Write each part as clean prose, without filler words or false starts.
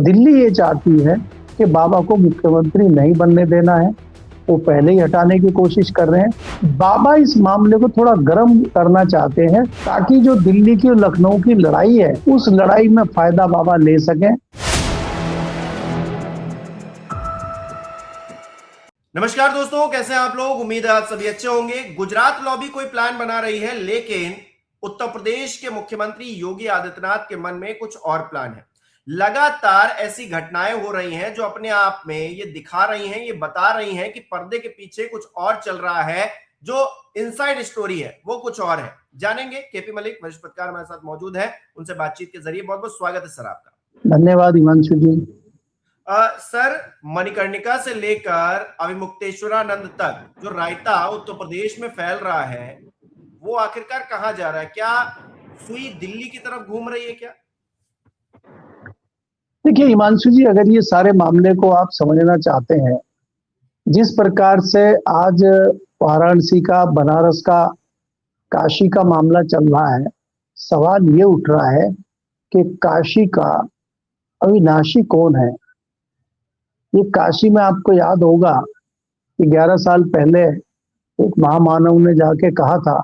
दिल्ली ये चाहती है कि बाबा को मुख्यमंत्री नहीं बनने देना है, वो पहले ही हटाने की कोशिश कर रहे हैं। बाबा इस मामले को थोड़ा गर्म करना चाहते हैं ताकि जो दिल्ली की और लखनऊ की लड़ाई है, उस लड़ाई में फायदा बाबा ले सकें। नमस्कार दोस्तों, कैसे हैं आप लोग। उम्मीद है आप सभी अच्छे होंगे। गुजरात लॉबी कोई प्लान बना रही है, लेकिन उत्तर प्रदेश के मुख्यमंत्री योगी आदित्यनाथ के मन में कुछ और प्लान है। लगातार ऐसी घटनाएं हो रही हैं जो अपने आप में ये दिखा रही हैं, ये बता रही हैं कि पर्दे के पीछे कुछ और चल रहा है। जो इनसाइड स्टोरी है वो कुछ और है। जानेंगे। केपी मलिक वरिष्ठ पत्रकार हमारे साथ मौजूद है, उनसे बातचीत के जरिए। बहुत बहुत स्वागत है सर आपका। धन्यवाद हिमांशु जी। सर, मणिकर्णिका से लेकर अभिमुक्तेश्वरानंद तक जो रायता उत्तर प्रदेश में फैल रहा है, वो आखिरकार कहां जा रहा है? क्या सुई दिल्ली की तरफ घूम रही है क्या? देखिए हिमांशु जी, अगर ये सारे मामले को आप समझना चाहते हैं, जिस प्रकार से आज वाराणसी का, बनारस का, काशी का मामला चल रहा है, सवाल ये उठ रहा है कि काशी का अविनाशी कौन है। ये काशी में आपको याद होगा कि 11 साल पहले एक महामानव ने जाके कहा था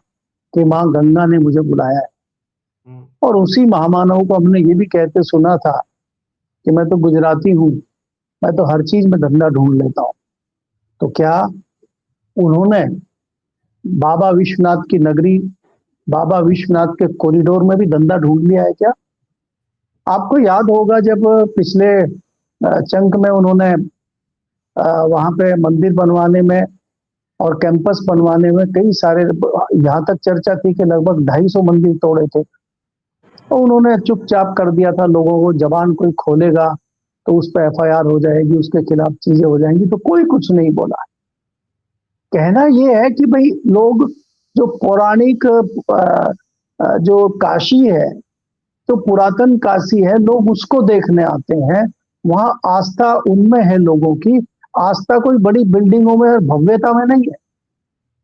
कि माँ गंगा ने मुझे बुलाया है, और उसी महामानव को हमने ये भी कहते सुना था कि मैं तो गुजराती हूँ, मैं तो हर चीज में धंधा ढूंढ लेता हूँ। तो क्या उन्होंने बाबा विश्वनाथ की नगरी, बाबा विश्वनाथ के कॉरिडोर में भी धंधा ढूंढ लिया है क्या? आपको याद होगा जब पिछले चंक में उन्होंने वहां पे मंदिर बनवाने में और कैंपस बनवाने में कई सारे, यहाँ तक चर्चा थी कि लगभग 250 मंदिर तोड़े थे, तो उन्होंने चुपचाप कर दिया था लोगों को। जबान कोई खोलेगा तो उस पर FIR हो जाएगी, उसके खिलाफ चीजें हो जाएंगी, तो कोई कुछ नहीं बोला। कहना यह है कि भाई लोग जो पौराणिक जो काशी है, तो पुरातन काशी है, लोग उसको देखने आते हैं। वहां आस्था उनमें है, लोगों की आस्था कोई बड़ी बिल्डिंगों में और भव्यता में नहीं है,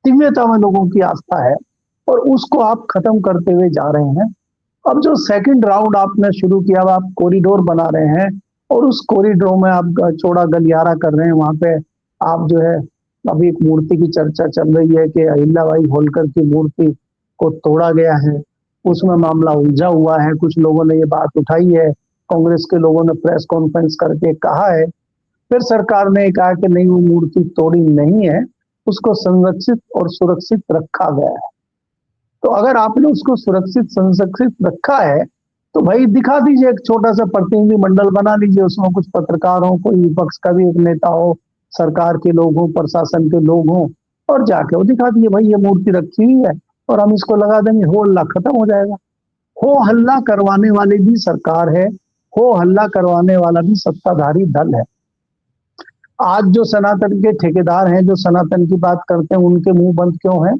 दिव्यता में लोगों की आस्था है, और उसको आप खत्म करते हुए जा रहे हैं। अब जो सेकंड राउंड आपने शुरू किया, आप कॉरिडोर बना रहे हैं, और उस कॉरिडोर में आप चौड़ा गलियारा कर रहे हैं। वहां पे आप जो है, अभी एक मूर्ति की चर्चा चल रही है कि अहिल्याबाई होलकर की मूर्ति को तोड़ा गया है, उसमें मामला उलझा हुआ है। कुछ लोगों ने ये बात उठाई है, कांग्रेस के लोगों ने प्रेस कॉन्फ्रेंस करके कहा है, फिर सरकार ने कहा कि नहीं, वो मूर्ति तोड़ी नहीं है, उसको संरक्षित और सुरक्षित रखा गया है। तो अगर आपने उसको सुरक्षित संरक्षित रखा है तो भाई दिखा दीजिए, एक छोटा सा प्रतिनिधि मंडल बना लीजिए, उसमें कुछ पत्रकार हो, कोई विपक्ष का भी एक नेता हो, सरकार के लोग हो, प्रशासन के लोग हो, और जाके वो दिखा दीजिए भाई ये मूर्ति रखी हुई है और हम इसको लगा देंगे, हो हल्ला खत्म हो जाएगा। हो हल्ला करवाने वाली भी सरकार है, हो हल्ला करवाने वाला भी सत्ताधारी दल है। आज जो सनातन के ठेकेदार हैं, जो सनातन की बात करते हैं, उनके मुंह बंद क्यों हैं?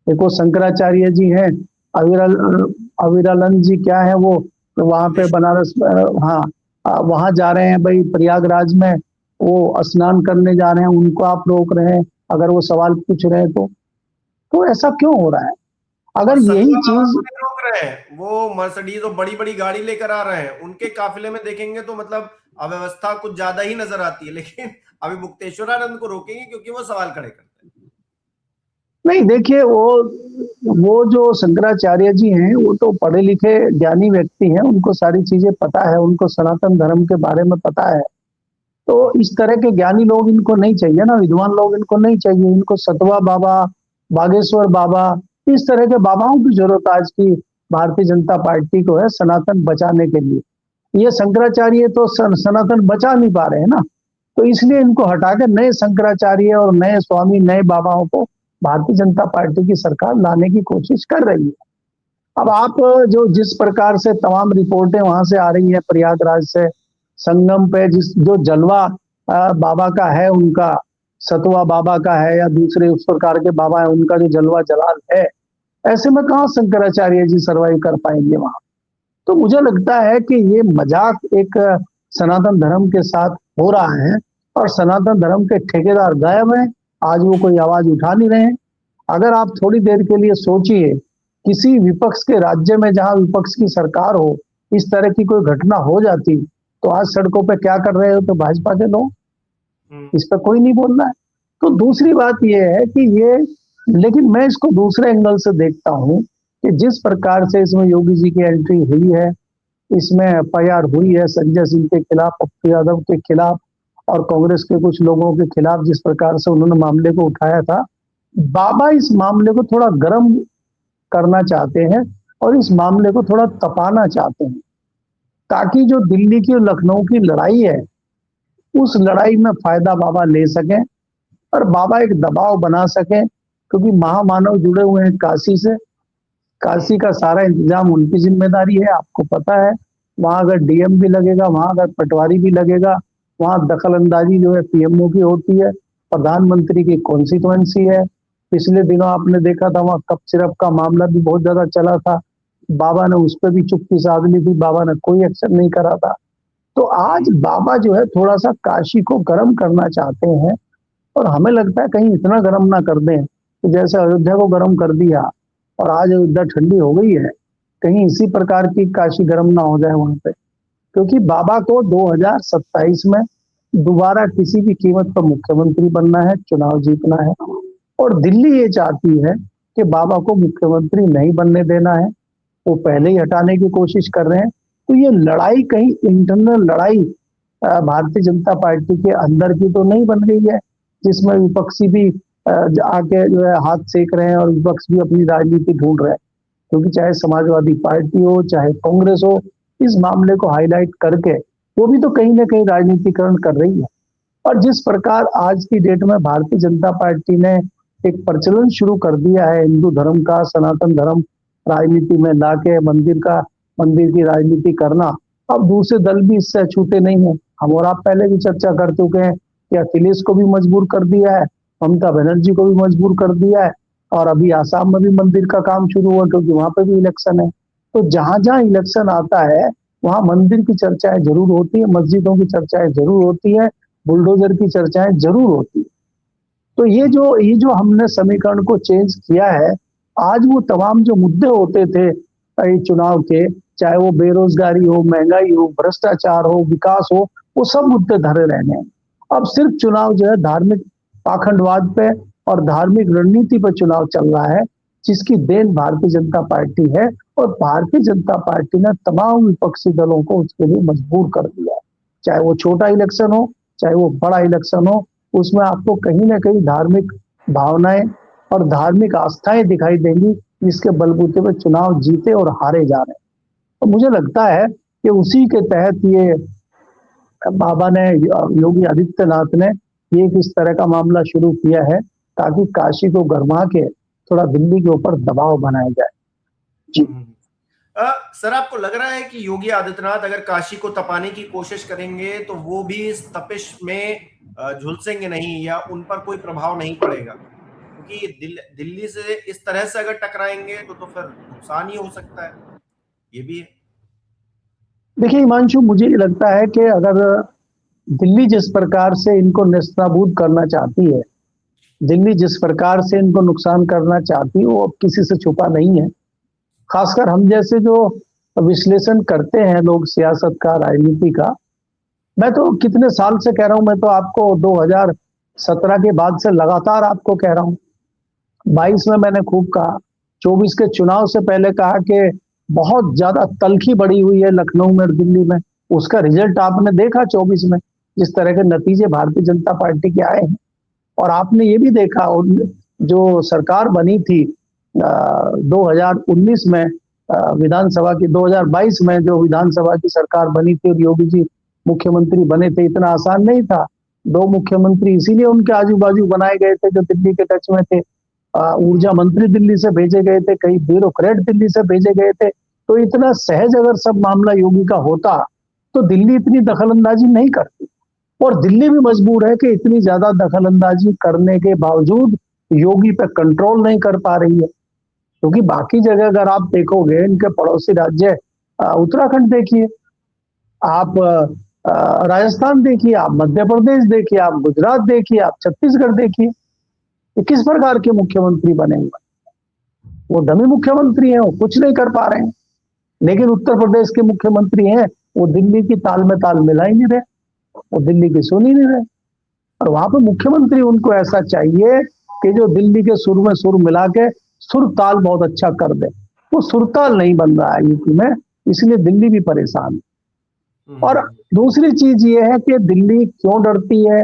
देखो शंकराचार्य जी हैं, अविरलन जी क्या है वो, तो वहां पे बनारस, हाँ, वहां जा रहे हैं भाई, प्रयागराज में वो स्नान करने जा रहे हैं, उनको आप रोक रहे हैं अगर वो सवाल पूछ रहे हैं तो ऐसा क्यों हो रहा है? अगर यही चीज रोक रहे हैं, वो मर्सिडीज और बड़ी बड़ी गाड़ी लेकर आ रहे हैं, उनके काफिले में देखेंगे तो मतलब अव्यवस्था कुछ ज्यादा ही नजर आती है, लेकिन अभी मुक्तेश्वरानंद को रोकेंगे क्योंकि वो सवाल खड़े करते हैं। नहीं, देखिए वो जो शंकराचार्य जी हैं, वो तो पढ़े लिखे ज्ञानी व्यक्ति हैं, उनको सारी चीजें पता है, उनको सनातन धर्म के बारे में पता है। तो इस तरह के ज्ञानी लोग इनको नहीं चाहिए ना, विद्वान लोग इनको नहीं चाहिए। इनको सतवा बाबा, बागेश्वर बाबा, इस तरह के बाबाओं की जरूरत आज की भारतीय जनता पार्टी को है, सनातन बचाने के लिए। ये शंकराचार्य तो सनातन बचा नहीं पा रहे हैं ना, तो इसलिए इनको हटा के नए शंकराचार्य और नए स्वामी, नए बाबाओं को भारतीय जनता पार्टी की सरकार लाने की कोशिश कर रही है। अब आप जो जिस प्रकार से तमाम रिपोर्टें वहां से आ रही है, प्रयागराज से संगम पे जो जलवा बाबा का है, उनका सतवा बाबा का है या दूसरे उस प्रकार के बाबा है, उनका जो जलवा जलाल है, ऐसे में कहाँ शंकराचार्य जी सर्वाइव कर पाएंगे वहां? तो मुझे लगता है कि ये मजाक एक सनातन धर्म के साथ हो रहा है, और सनातन धर्म के ठेकेदार गायब हैं। आज वो कोई आवाज उठा नहीं रहे हैं। अगर आप थोड़ी देर के लिए सोचिए, किसी विपक्ष के राज्य में जहां विपक्ष की सरकार हो, इस तरह की कोई घटना हो जाती तो आज सड़कों पे क्या कर रहे हो तो भाजपा के लोग, इस पर कोई नहीं बोल रहा है। तो दूसरी बात यह है कि ये, लेकिन मैं इसको दूसरे एंगल से देखता हूं कि जिस प्रकार से इसमें योगी जी की एंट्री हुई है, इसमें एफआईआर हुई है संजय सिंह के खिलाफ, पप्पू यादव के खिलाफ और कांग्रेस के कुछ लोगों के खिलाफ, जिस प्रकार से उन्होंने मामले को उठाया था, बाबा इस मामले को थोड़ा गर्म करना चाहते हैं और इस मामले को थोड़ा तपाना चाहते हैं, ताकि जो दिल्ली की और लखनऊ की लड़ाई है उस लड़ाई में फायदा बाबा ले सकें और बाबा एक दबाव बना सकें, क्योंकि महामानव जुड़े हुए हैं काशी से। काशी का सारा इंतजाम उनकी जिम्मेदारी है, आपको पता है। वहां अगर डीएम भी लगेगा, वहां अगर पटवारी भी लगेगा, वहां दखल अंदाजी जो है पीएमओ की होती है, प्रधानमंत्री की कॉन्स्टिट्यूएंसी है। पिछले दिनों आपने देखा था वहां कप सिरप का मामला भी बहुत ज्यादा चला था, बाबा ने उस पर भी चुप्पी साध ली थी, बाबा ने कोई एक्शन नहीं करा था। तो आज बाबा जो है थोड़ा सा काशी को गर्म करना चाहते हैं, और हमें लगता है कहीं इतना गर्म ना कर दें कि जैसे अयोध्या को गर्म कर दिया और आज अयोध्या ठंडी हो गई है, कहीं इसी प्रकार की काशी गर्म ना हो जाए वहां पे। क्योंकि बाबा को 2027 में दोबारा किसी भी कीमत पर मुख्यमंत्री बनना है, चुनाव जीतना है, और दिल्ली ये चाहती है कि बाबा को मुख्यमंत्री नहीं बनने देना है, वो पहले ही हटाने की कोशिश कर रहे हैं। तो ये लड़ाई कहीं इंटरनल लड़ाई भारतीय जनता पार्टी के अंदर की तो नहीं बन गई है, जिसमें विपक्षी भी आके जो है हाथ सेक रहे हैं और विपक्ष भी अपनी राजनीति ढूंढ रहे हैं। क्योंकि चाहे समाजवादी पार्टी हो चाहे कांग्रेस हो, इस मामले को हाईलाइट करके वो भी तो कहीं ना कहीं राजनीतिकरण कर रही है। और जिस प्रकार आज की डेट में भारतीय जनता पार्टी ने एक प्रचलन शुरू कर दिया है हिंदू धर्म का, सनातन धर्म राजनीति में लाके मंदिर की राजनीति करना, अब दूसरे दल भी इससे छूटे नहीं है। हम और आप पहले भी चर्चा कर चुके हैं कि अखिलेश को भी मजबूर कर दिया है, ममता बनर्जी को भी मजबूर कर दिया है, और अभी आसाम में भी मंदिर का काम शुरू हुआ क्योंकि वहां पे भी इलेक्शन है। तो जहां जहां इलेक्शन आता है वहां मंदिर की चर्चाएं जरूर होती है, मस्जिदों की चर्चाएं जरूर होती है, बुलडोजर की चर्चाएं जरूर होती है। तो ये जो हमने समीकरण को चेंज किया है, आज वो तमाम जो मुद्दे होते थे चुनाव के, चाहे वो बेरोजगारी हो, महंगाई हो, भ्रष्टाचार हो, विकास हो, वो सब मुद्दे धरे रहने हैं। अब सिर्फ चुनाव जो है धार्मिक पाखंडवाद पे और धार्मिक रणनीति पर चुनाव चल रहा है, जिसकी देन भारतीय जनता पार्टी है। और भारतीय जनता पार्टी ने तमाम विपक्षी दलों को उसके लिए मजबूर कर दिया है। चाहे वो छोटा इलेक्शन हो चाहे वो बड़ा इलेक्शन हो, उसमें आपको कहीं ना कहीं धार्मिक भावनाएं और धार्मिक आस्थाएं दिखाई देंगी, जिसके बलबूते पर चुनाव जीते और हारे जा रहे हैं। तो मुझे लगता है कि उसी के तहत ये बाबा ने, योगी आदित्यनाथ ने ये किस तरह का मामला शुरू किया है, ताकि काशी को गरमा के थोड़ा दिल्ली के ऊपर दबाव बनाया जाए। जी सर, आपको लग रहा है कि योगी आदित्यनाथ अगर काशी को तपाने की कोशिश करेंगे तो वो भी इस तपिश में झुलसेंगे नहीं, या उन पर कोई प्रभाव नहीं पड़ेगा? क्योंकि दिल्ली से इस तरह से अगर टकराएंगे तो फिर नुकसान ही हो सकता है, ये भी है। देखिए हिमांशु, मुझे लगता है कि अगर दिल्ली जिस प्रकार से इनको नेस्तनाबूद करना चाहती है, दिल्ली जिस प्रकार से इनको नुकसान करना चाहती है, वो अब किसी से छुपा नहीं है। खासकर हम जैसे जो विश्लेषण करते हैं लोग सियासत का, राजनीति का, मैं तो कितने साल से कह रहा हूं, मैं तो आपको 2017 के बाद से लगातार आपको कह रहा हूं। 22 में मैंने खूब कहा, 24 के चुनाव से पहले कहा कि बहुत ज्यादा तलखी बढ़ी हुई है लखनऊ में और दिल्ली में। उसका रिजल्ट आपने देखा 24 में, जिस तरह के नतीजे भारतीय जनता पार्टी के आए हैं। और आपने ये भी देखा, जो सरकार बनी थी 2019 में विधानसभा की, 2022 में जो विधानसभा की सरकार बनी थी और योगी जी मुख्यमंत्री बने थे, इतना आसान नहीं था। 2 मुख्यमंत्री इसीलिए उनके आजू बाजू बनाए गए थे जो दिल्ली के टच में थे। ऊर्जा मंत्री दिल्ली से भेजे गए थे, कई ब्यूरोक्रेट दिल्ली से भेजे गए थे। तो इतना सहज अगर सब मामला योगी का होता तो दिल्ली इतनी दखलंदाजी नहीं करती। और दिल्ली भी मजबूर है कि इतनी ज्यादा दखलंदाजी करने के बावजूद योगी पे कंट्रोल नहीं कर पा रही है। क्योंकि बाकी जगह अगर आप देखोगे, इनके पड़ोसी राज्य उत्तराखंड देखिए, आप राजस्थान देखिए, आप मध्य प्रदेश देखिए, आप गुजरात देखिए, आप छत्तीसगढ़ देखिए, ये किस प्रकार के मुख्यमंत्री बने हुए, वो डमी मुख्यमंत्री हैं, वो कुछ नहीं कर पा रहे हैं। लेकिन उत्तर प्रदेश के मुख्यमंत्री हैं वो दिल्ली की ताल में ताल मिला ही नहीं रहे, वो दिल्ली की सुन ही नहीं रहे। और वहां पे मुख्यमंत्री उनको ऐसा चाहिए कि जो दिल्ली के सुर में सुर मिला के सुर ताल बहुत अच्छा कर दे। वो सुरताल नहीं बन रहा है यूपी में, इसलिए दिल्ली भी परेशान है। और दूसरी चीज ये है कि दिल्ली क्यों डरती है,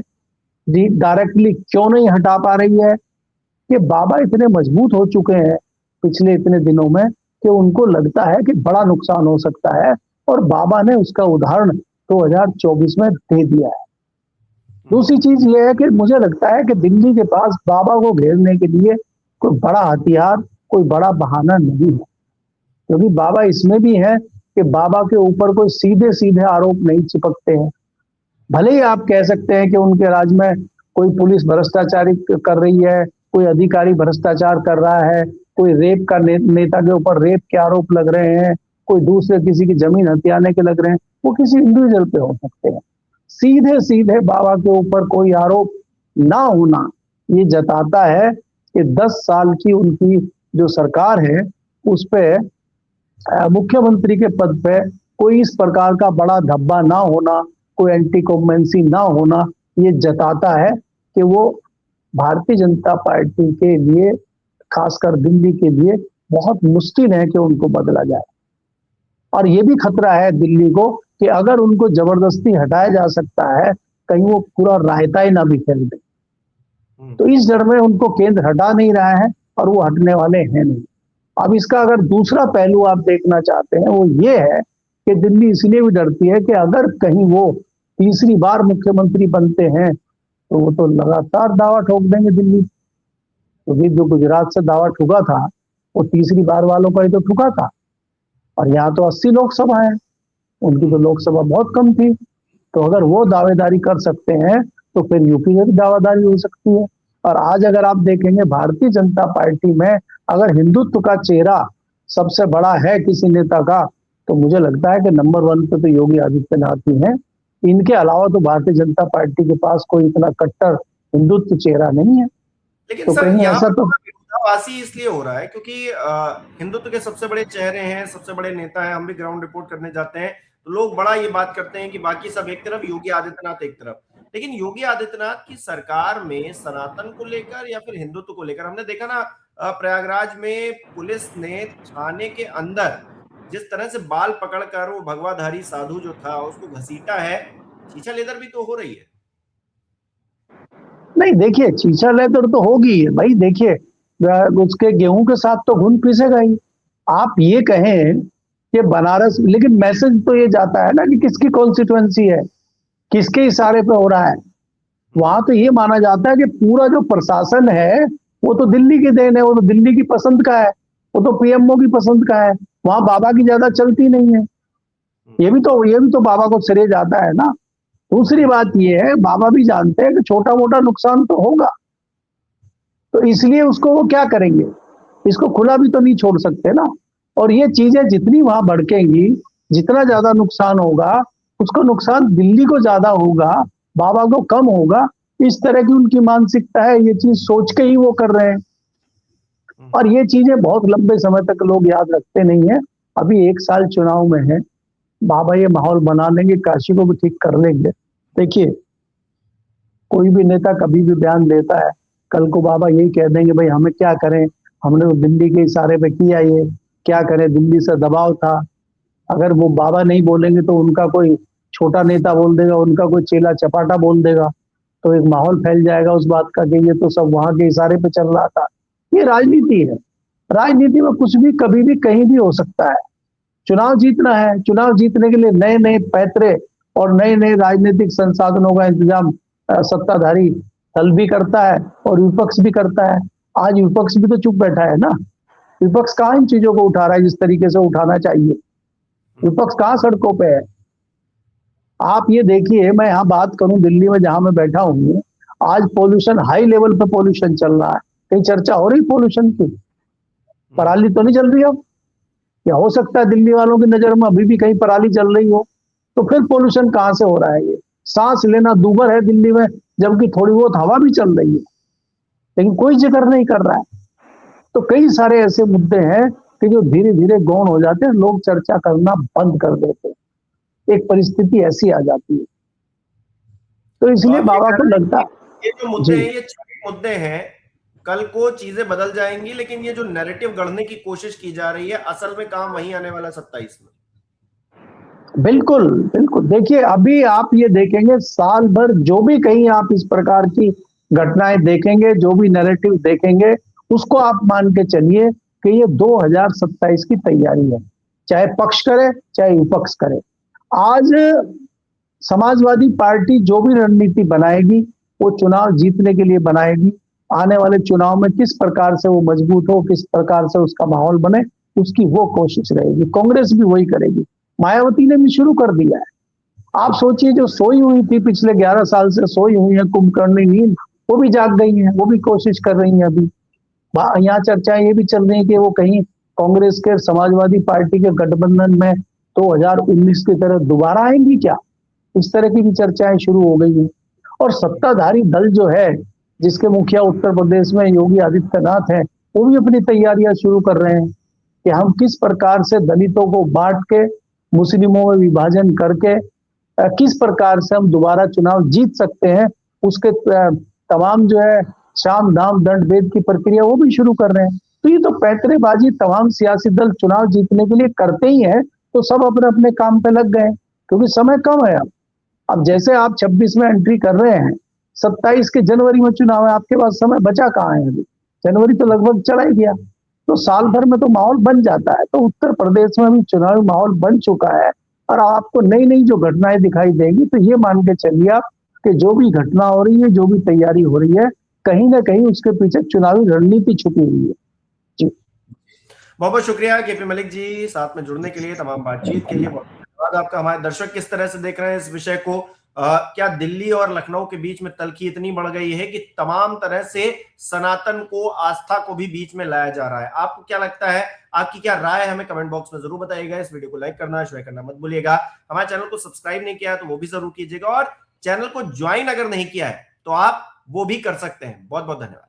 डायरेक्टली क्यों नहीं हटा पा रही है, कि बाबा इतने मजबूत हो चुके हैं पिछले इतने दिनों में कि उनको लगता है कि बड़ा नुकसान हो सकता है, और बाबा ने उसका उदाहरण 2024 में दे दिया है। दूसरी चीज ये है कि मुझे लगता है कि दिल्ली के पास बाबा को घेरने के लिए कोई बड़ा हथियार, कोई बड़ा बहाना नहीं है, क्योंकि बाबा इसमें भी है कि बाबा के ऊपर कोई सीधे सीधे आरोप नहीं चिपकते हैं। भले ही आप कह सकते हैं कि उनके राज्य में कोई पुलिस भ्रष्टाचारी कर रही है, कोई अधिकारी भ्रष्टाचार कर रहा है, कोई रेप का नेता के ऊपर रेप के आरोप लग रहे हैं, कोई दूसरे किसी की जमीन हथियाने के लग रहे हैं, वो किसी इंडिविजुअल पे हो सकते हैं। सीधे सीधे बाबा के ऊपर कोई आरोप ना होना ये जताता है कि 10 साल की उनकी जो सरकार है उस पे मुख्यमंत्री के पद पे कोई इस प्रकार का बड़ा धब्बा ना होना, कोई एंटी कॉम्बेंसी ना होना, ये जताता है कि वो भारतीय जनता पार्टी के लिए, खासकर दिल्ली के लिए बहुत मुश्किल है कि उनको बदला जाए। और ये भी खतरा है दिल्ली को कि अगर उनको जबरदस्ती हटाया जा सकता है, कहीं वो पूरा रायता ही ना बिखेर दे। तो इस डर में उनको केंद्र हटा नहीं रहा है और वो हटने वाले हैं नहीं। अब इसका अगर दूसरा पहलू आप देखना चाहते हैं, वो ये है कि दिल्ली इसलिए भी डरती है कि अगर कहीं वो तीसरी बार मुख्यमंत्री बनते हैं तो वो तो लगातार दावा ठोक देंगे दिल्ली, क्योंकि जो गुजरात से दावा ठुका था वो तीसरी बार वालों का ही तो ठुका था। और यहाँ तो 80 लोकसभा है, उनकी तो लोकसभा बहुत कम थी। तो अगर वो दावेदारी कर सकते हैं तो फिर यूपी में भी दावेदारी हो सकती है। और आज अगर आप देखेंगे भारतीय जनता पार्टी में अगर हिंदुत्व का चेहरा सबसे बड़ा है किसी नेता का, तो मुझे लगता है कि नंबर 1 पे तो योगी आदित्यनाथ ही हैं। इनके अलावा तो भारतीय जनता पार्टी के पास कोई इतना कट्टर हिंदुत्व चेहरा नहीं है। लेकिन तो सर कहीं ऐसा तो विरोधाभासी इसलिए हो रहा है क्योंकि हिंदुत्व के सबसे बड़े चेहरे हैं, सबसे बड़े नेता हैं। हम भी ग्राउंड रिपोर्ट करने जाते हैं तो लोग बड़ा ये बात करते हैं कि बाकी सब एक तरफ, योगी आदित्यनाथ एक तरफ। लेकिन योगी आदित्यनाथ की सरकार में सनातन को लेकर या फिर हिंदुत्व को लेकर, हमने देखा ना प्रयागराज में पुलिस ने थाने के अंदर जिस तरह से बाल पकड़कर वो भगवाधारी साधु जो था उसको घसीटा है, छीछा लेदर भी तो हो रही है। नहीं, देखिए छीछा लेदर तो होगी भाई। देखिए उसके गेहूं के साथ तो घुन पीसेगा ही। आप ये कहें कि बनारस, लेकिन मैसेज तो ये जाता है ना कि किसकी कॉन्स्टिट्यूएंसी है, किसके इशारे पे हो रहा है। वहां तो ये माना जाता है कि पूरा जो प्रशासन है वो तो दिल्ली की देन है, वो तो दिल्ली की पसंद का है, वो तो पीएमओ की पसंद का है, वहां बाबा की ज्यादा चलती नहीं है। ये भी तो बाबा को श्रेय जाता है ना। दूसरी बात ये है, बाबा भी जानते हैं कि छोटा मोटा नुकसान तो होगा, तो इसलिए उसको वो क्या करेंगे, इसको खुला भी तो नहीं छोड़ सकते ना। और ये चीजें जितनी वहां भड़केंगी, जितना ज्यादा नुकसान होगा, उसको नुकसान दिल्ली को ज्यादा होगा, बाबा को कम होगा। इस तरह की उनकी मानसिकता है, ये चीज सोच के ही वो कर रहे हैं। और ये चीजें बहुत लंबे समय तक लोग याद रखते नहीं है। अभी 1 साल चुनाव में है, बाबा ये माहौल बना लेंगे, काशी को भी ठीक कर लेंगे। देखिए कोई भी नेता कभी भी बयान देता है, कल को बाबा यही कह देंगे भाई हमें क्या करें, हमने तो दिल्ली के इशारे पे किया, ये क्या करें, दिल्ली से दबाव था। अगर वो बाबा नहीं बोलेंगे तो उनका कोई छोटा नेता बोल देगा, उनका कोई चेला चपाटा बोल देगा, तो एक माहौल फैल जाएगा उस बात का कि ये तो सब वहां के इशारे पे चल रहा था। ये राजनीति है, राजनीति में कुछ भी कभी भी कहीं भी हो सकता है। चुनाव जीतना है, चुनाव जीतने के लिए नए नए पैतरे और नए नए राजनीतिक संसाधनों का इंतजाम सत्ताधारी दल भी करता है और विपक्ष भी करता है। आज विपक्ष भी तो चुप बैठा है ना। विपक्ष कहाँ इन चीजों को उठा रहा है जिस तरीके से उठाना चाहिए? विपक्ष कहाँ सड़कों पे है? आप ये देखिए, मैं यहाँ बात करूं दिल्ली में जहां मैं बैठा हूँ, आज पोल्यूशन हाई लेवल पे पोल्यूशन चल रहा है। कहीं चर्चा हो रही पोल्यूशन की? पराली तो नहीं चल रही अब? या हो सकता है दिल्ली वालों की नजर में अभी भी कहीं पराली चल रही हो? तो फिर पोल्यूशन कहाँ से हो रहा है? ये सांस लेना दूभर है दिल्ली में, जबकि थोड़ी बहुत हवा भी चल रही है, लेकिन कोई जिक्र नहीं कर रहा है। तो कई सारे ऐसे मुद्दे हैं कि जो धीरे धीरे गौण हो जाते हैं, लोग चर्चा करना बंद कर देते हैं। एक परिस्थिति ऐसी आ जाती है। तो इसलिए बाबा को लगता, ये जो मुद्दे हैं ये छोटे मुद्दे हैं, कल को चीजें बदल जाएंगी, लेकिन ये जो नैरेटिव गढ़ने की कोशिश की जा रही है, असल में काम वहीं आने वाला 27 में। बिल्कुल बिल्कुल। देखिए अभी आप ये देखेंगे साल भर जो भी कहीं आप इस प्रकार की घटनाएं देखेंगे, जो भी नैरेटिव देखेंगे, उसको आप मान के चलिए कि ये 2027 की तैयारी है, चाहे पक्ष करे चाहे विपक्ष करे। आज समाजवादी पार्टी जो भी रणनीति बनाएगी वो चुनाव जीतने के लिए बनाएगी। आने वाले चुनाव में किस प्रकार से वो मजबूत हो, किस प्रकार से उसका माहौल बने, उसकी वो कोशिश रहेगी। कांग्रेस भी वही करेगी। मायावती ने भी शुरू कर दिया है। आप सोचिए जो सोई हुई थी पिछले 11 साल से सोई हुई है कुंभकर्णी नींद, वो भी जाग गई है, वो भी कोशिश कर रही है। अभी यहाँ चर्चाएं ये भी चल रही है कि वो कहीं कांग्रेस के समाजवादी पार्टी के गठबंधन में 2019 की तरह दोबारा आएंगी क्या, इस तरह की भी चर्चाएं शुरू हो गई हैं। और सत्ताधारी दल जो है, जिसके मुखिया उत्तर प्रदेश में योगी आदित्यनाथ हैं, वो भी अपनी तैयारियां शुरू कर रहे हैं कि हम किस प्रकार से दलितों को बांट के, मुस्लिमों में विभाजन करके किस प्रकार से हम दोबारा चुनाव जीत सकते हैं। उसके तमाम जो है शाम दाम दंड भेद की प्रक्रिया वो भी शुरू कर रहे हैं। तो ये तो पैंतरेबाजी तमाम सियासी दल चुनाव जीतने के लिए करते ही हैं। तो सब अपने अपने काम पे लग गए क्योंकि समय कम है। अब जैसे आप 26 में एंट्री कर रहे हैं, 27 के जनवरी में चुनाव है, आपके पास समय बचा कहाँ है? अभी जनवरी तो लगभग चला ही गया, तो साल भर में तो माहौल बन जाता है। तो उत्तर प्रदेश में भी चुनावी माहौल बन चुका है और आपको नई नई जो घटनाएं दिखाई देंगी, तो ये मान के चलिए आप कि जो भी घटना हो रही है, जो भी तैयारी हो रही है, कहीं ना कहीं उसके पीछे चुनावी रणनीति छुपी हुई है। जी बहुत बहुत शुक्रिया केपी मलिक जी, साथ में जुड़ने के लिए, तमाम बातचीत के लिए बहुत धन्यवाद आपका। हमारे दर्शक किस तरह से देख रहे हैं इस विषय को? क्या दिल्ली और लखनऊ के बीच में तल्खी इतनी बढ़ गई है कि तमाम तरह से सनातन को, आस्था को भी बीच में लाया जा रहा है? आपको क्या लगता है? आपकी क्या राय है? हमें कमेंट बॉक्स में जरूर बताइएगा। इस वीडियो को लाइक करना, शेयर करना मत भूलिएगा। हमारे चैनल को सब्सक्राइब नहीं किया है तो वो भी जरूर कीजिएगा, और चैनल को ज्वाइन अगर नहीं किया है तो आप वो भी कर सकते हैं। बहुत बहुत धन्यवाद।